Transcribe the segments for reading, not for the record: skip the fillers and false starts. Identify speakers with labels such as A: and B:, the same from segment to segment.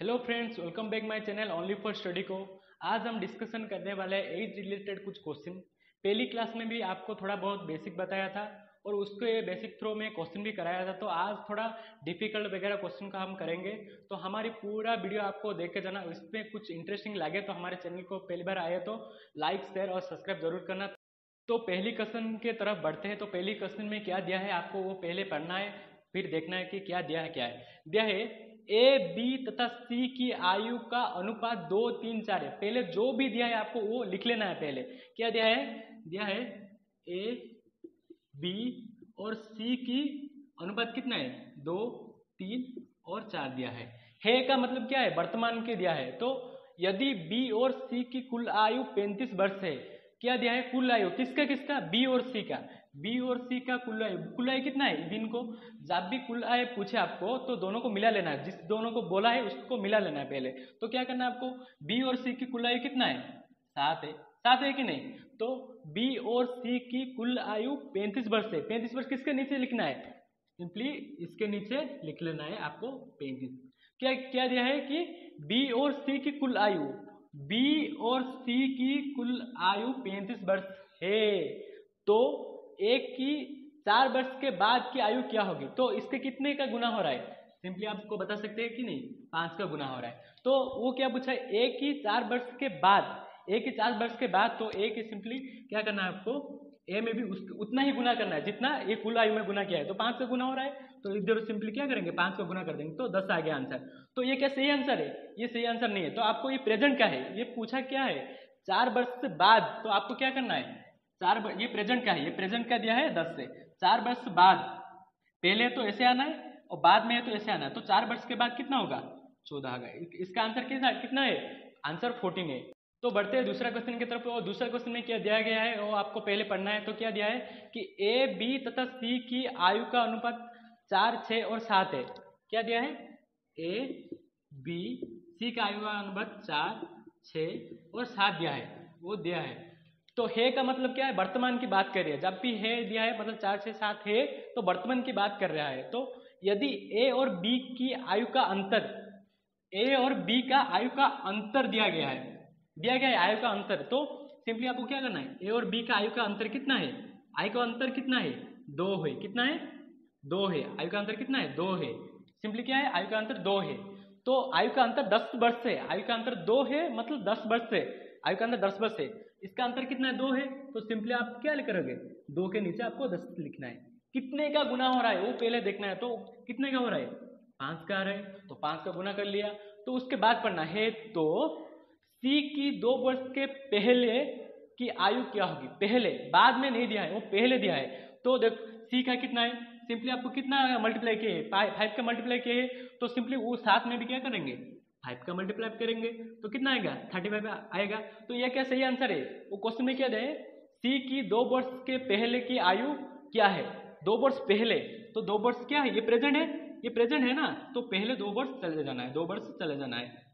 A: Hello friends, welcome back my channel only for study को। आज हम डिस्कशन करने वाले हैं एज रिलेटेड कुछ क्वेश्चन। पहली क्लास में भी आपको थोड़ा बहुत बेसिक बताया था और उसके बेसिक थ्रो में क्वेश्चन भी कराया था। तो आज थोड़ा डिफिकल्ट वगैरह क्वेश्चन का हम करेंगे। तो हमारी पूरा वीडियो आपको देख के जाना, इसमें कुछ इंटरेस्टिंग लगे तो हमारे चैनल को पहली बार आए तो लाइक शेयर और सब्सक्राइब जरूर करना। तो पहली क्वेश्चन के तरफ बढ़ते हैं। तो पहली क्वेश्चन में क्या दिया है आपको वो पहले पढ़ना है, फिर देखना है कि क्या दिया है। क्या है दिया है, ए बी तथा सी की आयु का अनुपात 2 3 4 है। पहले जो भी दिया है आपको वो लिख लेना है। पहले क्या दिया है ए बी और सी की अनुपात कितना है 2 3 और 4 दिया है का मतलब क्या है वर्तमान के दिया है। तो यदि बी और सी की कुल आयु 35 वर्ष है, क्या दिया है कुल आयु किसका किसका बी और सी का, बी और सी का कुल आयु कितना है। इनको जब भी कुल आयु पूछे आपको तो दोनों को मिला लेना है, जिस दोनों को बोला है उसको मिला लेना है पहले। तो क्या करना है आपको, बी और सी की कुल आयु कितना है 7 है, 7 है कि नहीं। तो बी और सी की कुल आयु 35 वर्ष है। 35 वर्ष किसके नीचे लिखना है, सिंपली इसके नीचे लिख लेना है आपको 35। क्या क्या दिया है कि बी और सी की कुल आयु, बी और सी की कुल आयु 35 वर्ष है। तो एक की 4 वर्ष के बाद की आयु क्या होगी, तो इसके कितने का गुना हो रहा है, सिंपली आपको बता सकते हैं कि नहीं 5 का गुना हो रहा है। तो वो क्या पूछा है, एक ही 4 वर्ष के बाद, एक ही 4 वर्ष के बाद। तो एक ही सिंपली क्या करना है आपको, ए में भी उतना ही गुना करना है जितना ये कुल आयु में गुना किया है। तो 5 का गुना हो रहा है तो इधर सिंपली क्या करेंगे 5 का गुना कर देंगे तो 10 आ गया आंसर। तो ये क्या सही आंसर है, ये सही आंसर नहीं है। तो आपको ये प्रेजेंट क्या है, ये पूछा क्या है 4 वर्ष से बाद। तो आपको क्या करना है ये प्रेजेंट का है, ये प्रेजेंट का दिया है 10 से 4 वर्ष बाद। पहले तो ऐसे आना है और बाद में है तो ऐसे आना है। तो 4 वर्ष के बाद कितना होगा 14 होगा। इसका आंसर कितना है, आंसर 14 है। तो बढ़ते हैं दूसरा क्वेश्चन की तरफ। और दूसरा क्वेश्चन में क्या दिया गया है वो आपको पहले पढ़ना है। तो क्या दिया है कि ए बी तथा सी की आयु का अनुपात 4 6 और 7 है। क्या दिया है, ए बी सी का आयु का अनुपात 4 6 और 7 दिया है, वो दिया है। तो है का मतलब क्या है, वर्तमान की बात कर रही है। जब भी है दिया है मतलब 4 6 7 है तो वर्तमान की बात कर रहा है। तो यदि ए और बी की आयु का अंतर, ए और बी का आयु का अंतर दिया गया है आयु का अंतर। तो सिंपली आपको क्या करना है, ए और बी का आयु का अंतर कितना है, आयु का अंतर कितना है 2 है। कितना है 2 है, आयु का अंतर कितना है 2 है। सिंपली क्या है आयु का अंतर 2 है। तो आयु का अंतर 10 वर्ष है, आयु का अंतर 2 है मतलब 10 वर्ष है, आयु का अंतर 10 वर्ष है। इसका अंतर कितना है 2 है। तो सिंपली आप क्या करोगे 2 के नीचे आपको 10 लिखना है। कितने का गुना हो रहा है वो पहले देखना है। तो कितने का हो रहा है 5 का आ रहा है तो 5 का गुना कर लिया। तो उसके बाद पढ़ना है, तो सी की 2 वर्ष के पहले की आयु क्या होगी। पहले, बाद में नहीं दिया है, वो पहले दिया है। तो देख सी का कितना है, सिंपली आपको कितना मल्टीप्लाई किए है 5 का मल्टीप्लाई किए है। तो सिंपली वो साथ में भी क्या करेंगे 5 का मल्टीप्लाई करेंगे तो कितना आएगा 35 आएगा। तो यह क्या सही आंसर है। वो क्वेश्चन में क्या है, सी की 2 वर्ष के पहले की आयु क्या है, 2 वर्ष पहले। तो 2 वर्ष क्या है, ये प्रेजेंट है, ये प्रेजेंट है ना। तो पहले 2 वर्ष चले जाना है, 2 वर्ष चले जाना है,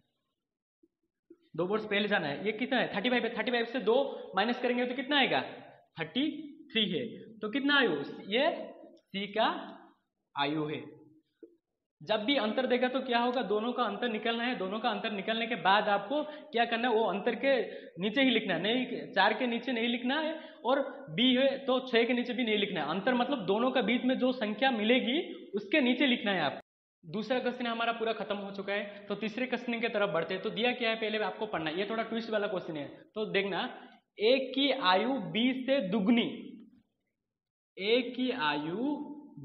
A: 2 वर्ष पहले जाना है। ये कितना है 35 है, 35 से 2 माइनस करेंगे तो कितना आएगा 33 है। तो कितना आयु, ये सी का आयु है। जब भी अंतर देगा तो क्या होगा, दोनों का अंतर निकलना है। दोनों का अंतर निकलने के बाद आपको क्या करना है, वो अंतर के नीचे ही लिखना है, नहीं 4 के नीचे नहीं लिखना है। और बी है तो 6 के नीचे भी नहीं लिखना है। अंतर मतलब दोनों का बीच में जो संख्या मिलेगी उसके नीचे लिखना है आप। दूसरा क्वेश्चन हमारा पूरा खत्म हो चुका है। तो तीसरे क्वेश्चन की तरफ बढ़ते हैं। तो दिया क्या है पहले आपको पढ़ना है, ये थोड़ा ट्विस्ट वाला क्वेश्चन है। तो देखना, ए की आयु बी से दुगनी, ए की आयु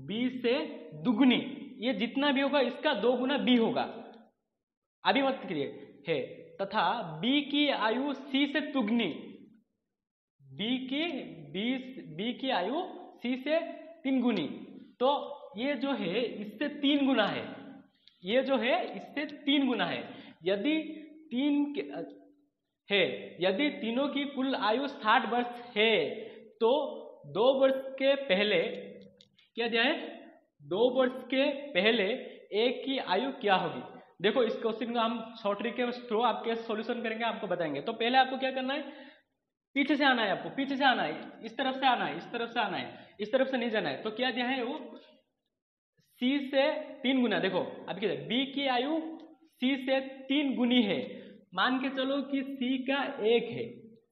A: बी से दुगनी, ये जितना भी होगा इसका 2 गुना बी होगा, अभी मत करिए है। तथा बी की आयु सी से तुगनी, बी की आयु सी से 3 गुनी। तो ये जो है इससे 3 गुना है, ये जो है इससे 3 गुना है। यदि 3 है, यदि तीनों की कुल आयु 60 वर्ष है तो 2 वर्ष के पहले क्या दिया है, 2 वर्ष के पहले एक की आयु क्या होगी। देखो इस क्वेश्चन को हम शॉर्ट ट्रिक के थ्रू आपके सॉल्यूशन करेंगे, आपको बताएंगे। तो पहले आपको क्या करना है, पीछे से आना है, आपको पीछे से आना है, इस तरफ से आना है, इस तरफ से आना है, इस तरफ से नहीं जाना है। तो क्या दिया है वो सी से 3 गुना। देखो अभी क्या बी की आयु C से 3 गुनी है, मान के चलो कि C का 1 है,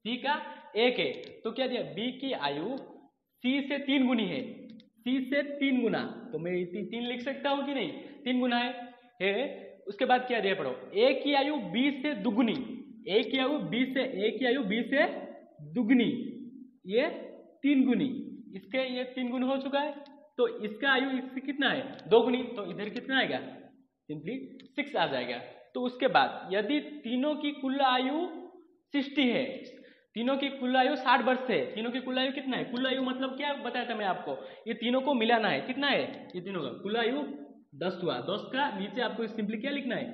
A: C का 1 है, तो क्या दिया, B की आयु C से 3 गुनी है, C से 3 गुना, तो मैं 3 लिख सकता हूँ कि नहीं, 3 गुना है। उसके बाद क्या दिया पढ़ो, A की आयु B से दुगुनी, A की आयु B से दुगनी, ये 3 गुनी, इसके ये 3 गुना हो चुका है, तो इसका आयु इससे कितना है, 2 गुनी, तो इधर कितना आएगा, सिंपली 6 आ जाएगा। तो उसके बाद यदि तीनों की कुल आयु 60 है, तीनों की कुल आयु 60 वर्ष है, तीनों की कुल आयु कितना है, कुल आयु मतलब क्या बताया था मैं आपको, ये तीनों को मिलाना है, कितना है, ये तीनों का कुल आयु 10 हुआ, 10 का नीचे आपको सिंपली क्या लिखना है,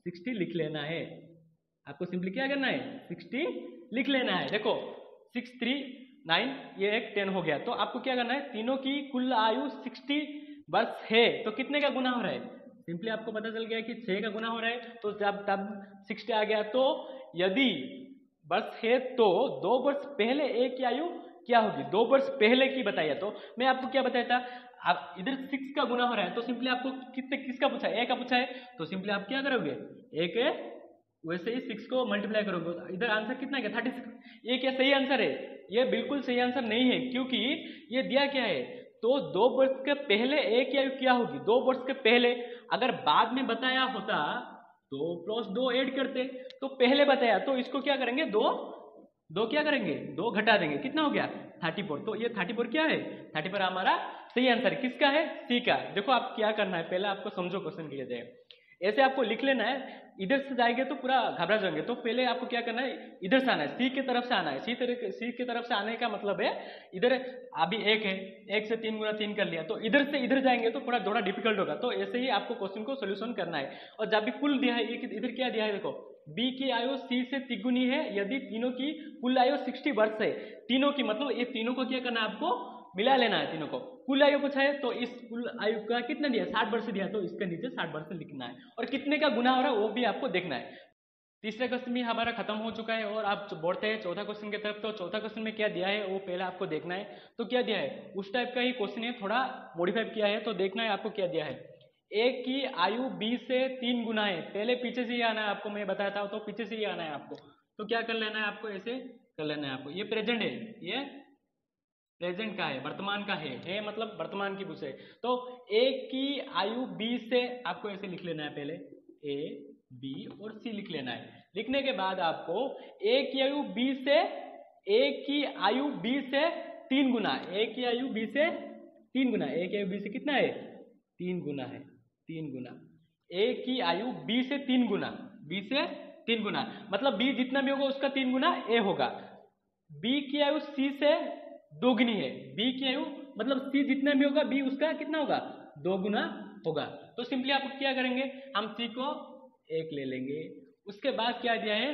A: 60 लिख लेना है, आपको सिंपली क्या करना है, 60 लिख लेना है। देखो 6 3 9, ये एक 10 हो गया, तो आपको क्या करना है, तीनों की कुल आयु 60 वर्ष है, तो कितने का गुना हो रहा है, सिंपली आपको पता चल गया कि 6 का गुना हो रहा है, तो जब तब 60 आ गया, तो यदि वर्ष है तो 2 वर्ष पहले ए की आयु क्या होगी, 2 वर्ष पहले की बताइए, तो मैं आपको क्या बताया था, आप इधर 6 का गुना हो रहा है, तो सिंपली आपको किसका पूछा है, ए का पूछा है, तो सिंपली आप क्या करोगे, ए के वैसे ही 6 को मल्टीप्लाई करोगे, तो इधर आंसर कितना है, 36। ये क्या सही आंसर है, ये बिल्कुल सही आंसर नहीं है, क्योंकि ये दिया क्या है, तो 2 वर्ष के पहले ए की आयु क्या होगी, 2 वर्ष के पहले, अगर बाद में बताया होता तो +2 ऐड करते, तो पहले बताया, तो इसको क्या करेंगे, दो क्या करेंगे, 2 घटा देंगे, कितना हो गया 34, तो ये 34 क्या है, 34 हमारा सही आंसर किसका है, सी का। देखो आप क्या करना है, पहले आपको समझो क्वेश्चन के लिए, ऐसे आपको लिख लेना है, इधर से जाएंगे तो पूरा घबरा जाएंगे, तो पहले आपको क्या करना है, इधर से आना है, सी की तरफ से आना है, सी की तरफ से आने का मतलब है, इधर अभी 1 है, 1 से 3 गुना 3 कर लिया, तो इधर से इधर जाएंगे तो थोड़ा डिफिकल्ट होगा, तो ऐसे ही आपको क्वेश्चन को सोल्यूशन करना है। और जब भी कुल दिया है, इधर क्या दिया है, देखो बी की आयु सी से तिगुनी है, यदि तीनों की कुल आयु 60 वर्ष है, तीनों की मतलब ये तीनों को क्या करना है, आपको मिला लेना है, तीनों को कुल आयु पूछा है, तो इस कुल आयु का कितना दिया, 60 वर्ष दिया, तो इसके नीचे 60 वर्ष लिखना है, और कितने का गुना हो रहा है वो भी आपको देखना है। तीसरा क्वेश्चन भी हमारा खत्म हो चुका है, और आप बढ़ते हैं चौथा क्वेश्चन की तरफ। तो चौथा क्वेश्चन में क्या दिया है वो पहले आपको देखना है, तो क्या दिया है, उस टाइप का ही क्वेश्चन है, थोड़ा मॉडिफाई किया है, तो देखना है आपको क्या दिया है, ए की आयु बी से 3 गुना है, पहले पीछे से ही आना है आपको, मैं बताया था, तो पीछे से ही आना है आपको, तो क्या कर लेना है आपको, ऐसे कर लेना है आपको, ये प्रेजेंट है, ये प्रेजेंट का है, वर्तमान का है मतलब वर्तमान की पूछे, तो ए की आयु बी से आपको ऐसे लिख लेना है, पहले ए बी और सी लिख लेना है। लिखने के बाद आपको ए की आयु बी से, ए की आयु बी से 3 गुना, ए की आयु बी से 3 गुना, ए की आयु बी से कितना है, 3 गुना है, 3 गुना, ए की आयु बी से 3 गुना, बी से 3 गुना मतलब बी जितना भी होगा उसका 3 गुना ए होगा। बी की आयु सी से दोगुनी है, बी की आयु मतलब सी जितना भी होगा बी उसका कितना होगा, 2 गुना होगा, तो सिंपली आप क्या करेंगे, हम सी को 1 ले लेंगे। उसके बाद क्या दिया है,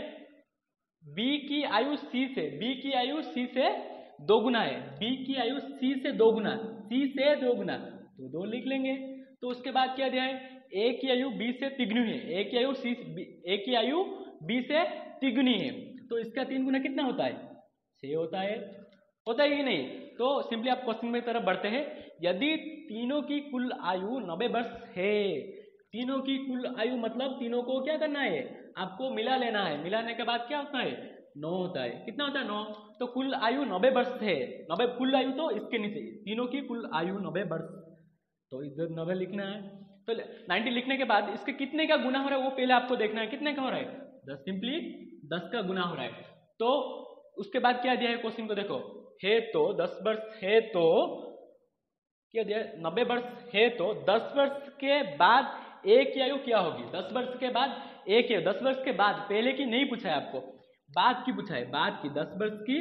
A: बी की आयु सी से, बी की आयु सी से 2 गुना है, बी की आयु सी से 2 गुना, सी से 2 गुना, तो 2 लिख लेंगे। तो उसके बाद क्या दिया है, ए की आयु बी से तिगुनी है, ए की आयु बी से तिगुनी है, तो इसका 3 गुना कितना होता है, 6 होता है कि नहीं। तो सिंपली आप क्वेश्चन में तरफ बढ़ते हैं, यदि तीनों की कुल आयु 90 वर्ष है, तीनों की कुल आयु मतलब तीनों को क्या करना है, आपको मिला लेना है, मिलाने के बाद क्या होता है, 9 होता है, कितना होता है 9, तो कुल आयु 90 वर्ष है, 90 कुल आयु, तो इसके नीचे तीनों की कुल आयु 90 वर्ष, तो इधर 90 लिखना है, तो 90 लिखने के बाद इसके कितने का गुना हो रहा है वो पहले आपको देखना है, कितने का हो रहा है, 10, सिंपली 10 का गुना हो रहा है। तो उसके बाद क्या दिया है क्वेश्चन को देखो, है तो 10 वर्ष है, तो क्या दिया, 90 वर्ष है, तो 10 वर्ष के बाद ए की आयु क्या होगी, 10 वर्ष के बाद ए की, 10 वर्ष के बाद, पहले की नहीं पूछा है आपको, बाद की पूछा है, बाद की, 10 वर्ष की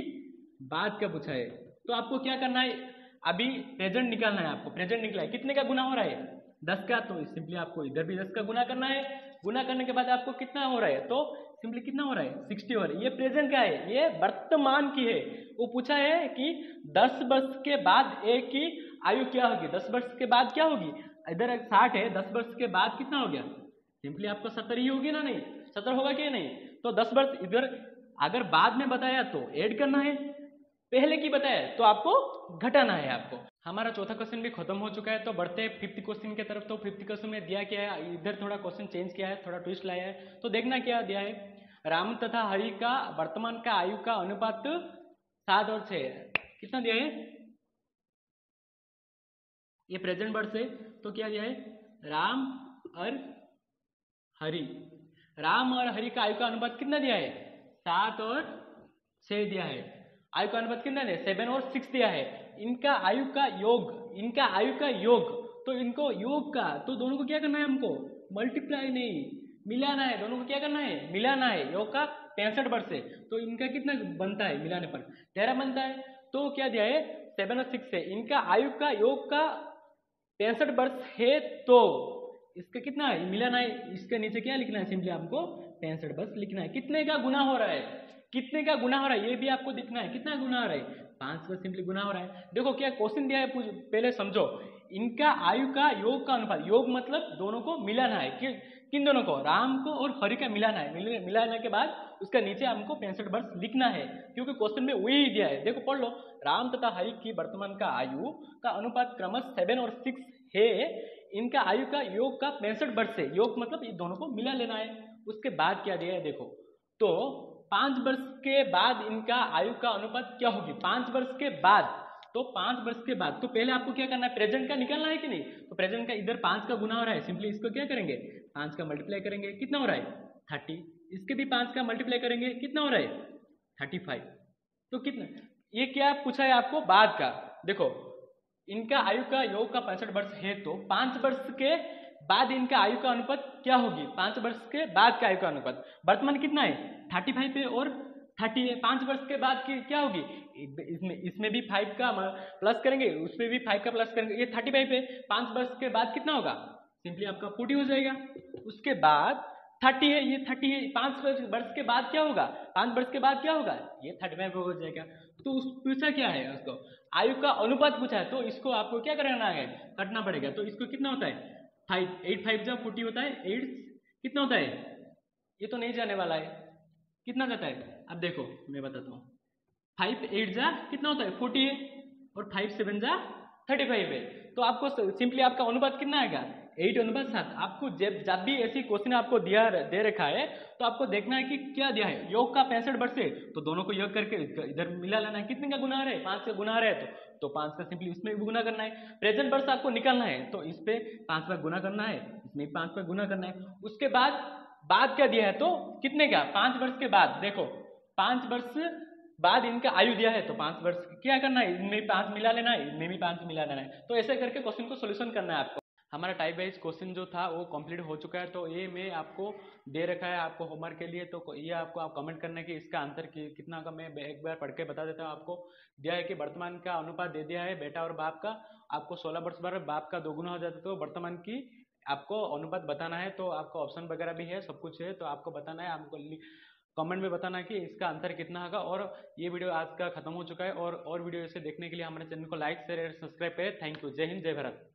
A: बाद का पूछा है, तो आपको क्या करना है, अभी प्रेजेंट निकालना है, आपको प्रेजेंट निकला है, कितने का गुना हो रहा है, 10 का, तो सिंपली आपको इधर भी 10 का गुना करना है, गुना करने के बाद आपको कितना हो रहा है, तो सिंपली कितना हो रहा है, 60 हो रहा है, ये प्रेजेंट का है, ये वर्तमान की है, वो पूछा है कि 10 वर्ष के बाद ए की आयु क्या होगी, 10 वर्ष के बाद क्या होगी, इधर 60 है, 10 वर्ष के बाद कितना हो गया, सिंपली आपको 70 ही होगी ना, नहीं 70 होगा कि नहीं, तो 10 वर्ष इधर अगर बाद में बताया तो ऐड करना है, पहले की बताया तो आपको घटाना है आपको। हमारा चौथा क्वेश्चन भी खत्म हो चुका है, तो बढ़ते हैं फिफ्थ क्वेश्चन की तरफ। तो फिफ्थ क्वेश्चन में दिया क्या है, इधर थोड़ा क्वेश्चन चेंज किया है, थोड़ा ट्विस्ट लाया है। तो देखना क्या दिया है, राम तथा हरि का वर्तमान का आयु का अनुपात 7 और 6 है। कितना दिया है, ये प्रेजेंट वर्ष है, तो क्या दिया है, राम और हरि, राम और हरि का आयु का अनुपात कितना दिया है, 7 और 6 दिया है। आयु का अनुपात कितना है, 7 और 6 दिया है। इनका आयु का योग, इनका आयु का योग, तो इनको योग का, तो दोनों को क्या करना है, हमको मल्टीप्लाई नहीं मिलाना है, दोनों को क्या करना है, मिलाना है। योग का 65 वर्ष है, तो इनका कितना बनता है, मिलाने पर 13 बनता है। तो क्या दिया है, 7 और 6 है, इनका आयु का योग का 65 वर्ष है, तो इसका कितना है, मिलाना है। इसके नीचे क्या लिखना है, सिंपली आपको 65 वर्ष लिखना है। कितने का गुना हो रहा है, कितने का गुना हो रहा है, ये भी आपको दिखना है, कितना गुना हो रहा है, 5 का सिंपली गुना हो रहा है। देखो क्या क्वेश्चन दिया है, पहले समझो। इनका आयु का योग का अनुपात, योग मतलब दोनों को मिलाना है, किन दोनों को, राम को और हरि का मिलाना है। मिलाने के बाद उसका नीचे हमको 65 वर्ष लिखना है, क्योंकि क्वेश्चन में वही दिया है। देखो पढ़ लो, राम तथा हरि की वर्तमान का आयु का अनुपात क्रमश 7 और 6 है। इनका आयु का योग का 65 वर्ष है, योग मतलब ये दोनों को मिला लेना है। उसके बाद क्या दिया है, देखो तो 5 वर्ष के बाद इनका आयु का अनुपात क्या होगी, 5 वर्ष के बाद। तो 5 वर्ष के बाद, तो पहले आपको क्या करना है, प्रेजेंट का निकालना है कि नहीं। तो प्रेजेंट का इधर 5 का गुना हो रहा है, सिंपली इसको क्या करेंगे, 5 का मल्टीप्लाई करेंगे, कितना हो रहा है 30। इसके भी 5 का मल्टीप्लाई करेंगे, कितना हो रहा है 35। तो कितना, ये क्या पूछा है आपको बाद का। देखो इनका आयु का योग का 65 वर्ष है, तो 5 वर्ष के बाद इनका आयु का अनुपात क्या होगी, 5 वर्ष के बाद का आयु का अनुपात। वर्तमान कितना है 35 है और 30 है, 5 वर्ष के बाद की क्या होगी, इसमें भी 5 का प्लस करेंगे, उसमें भी 5 का प्लस करेंगे, ये 35 है। 5 वर्ष के बाद कितना होगा, सिंपली आपका 40 हो जाएगा। उसके बाद 30 है, ये 30 है, 5 वर्ष के बाद क्या होगा, 5 वर्ष के बाद क्या होगा, ये 35 हो जाएगा। तो उस पूछा क्या है, उसको आयु का अनुपात पूछा है, तो इसको आपको क्या करना है, कटना पड़ेगा। तो इसको कितना होता है 5, 8 5 जब 40 होता है, 8 कितना होता है, ये तो नहीं जाने वाला है, कितना जाता है। अब देखो मैं बताता हूँ, 5 8 जा कितना होता है 40 है, और 5 7 जा 35 है। तो आपको सिंपली आपका अनुपात कितना आएगा 8:7। आपको जब भी ऐसी क्वेश्चन आपको दे रखा है, तो आपको देखना है कि क्या दिया है, योग का 65 वर्ष है, तो दोनों को योग करके इधर मिला लेना है। कितने का गुना है, 5 का गुना है, तो 5 का सिंपली इसमें भी गुना करना है। प्रेजेंट वर्ष आपको निकालना है, तो इस पे 5 का गुना करना है, इसमें 5 का गुना करना है। उसके बाद क्या दिया है, तो कितने का 5 वर्ष के बाद, देखो 5 वर्ष बाद इनका आयु दिया है, तो 5 वर्ष क्या करना है, इनमें 5 मिला लेना है, इनमें भी 5 मिला लेना है। तो ऐसे करके क्वेश्चन को सोल्यूशन करना है आपको। हमारा टाइप वाइज क्वेश्चन जो था वो कंप्लीट हो चुका है, तो ये मैं आपको दे रखा है आपको होमवर्क के लिए। तो ये आपको आप कमेंट करना है कि इसका आंसर कितना का, मैं एक बार पढ़ के बता देता हूँ। आपको दिया है कि वर्तमान का अनुपात दे दिया है बेटा और बाप का, आपको 16 वर्ष बाद बाप का 2 गुना हो जाता है, तो वर्तमान की आपको अनुपात बताना है। तो आपको ऑप्शन वगैरह भी है, सब कुछ है, तो आपको बताना है, आपको कमेंट में बताना है कि इसका आंसर कितना होगा। और ये वीडियो आज का खत्म हो चुका है, और वीडियो इसे देखने के लिए हमारे चैनल को लाइक शेयर सब्सक्राइब करें। थैंक यू, जय हिंद जय भारत।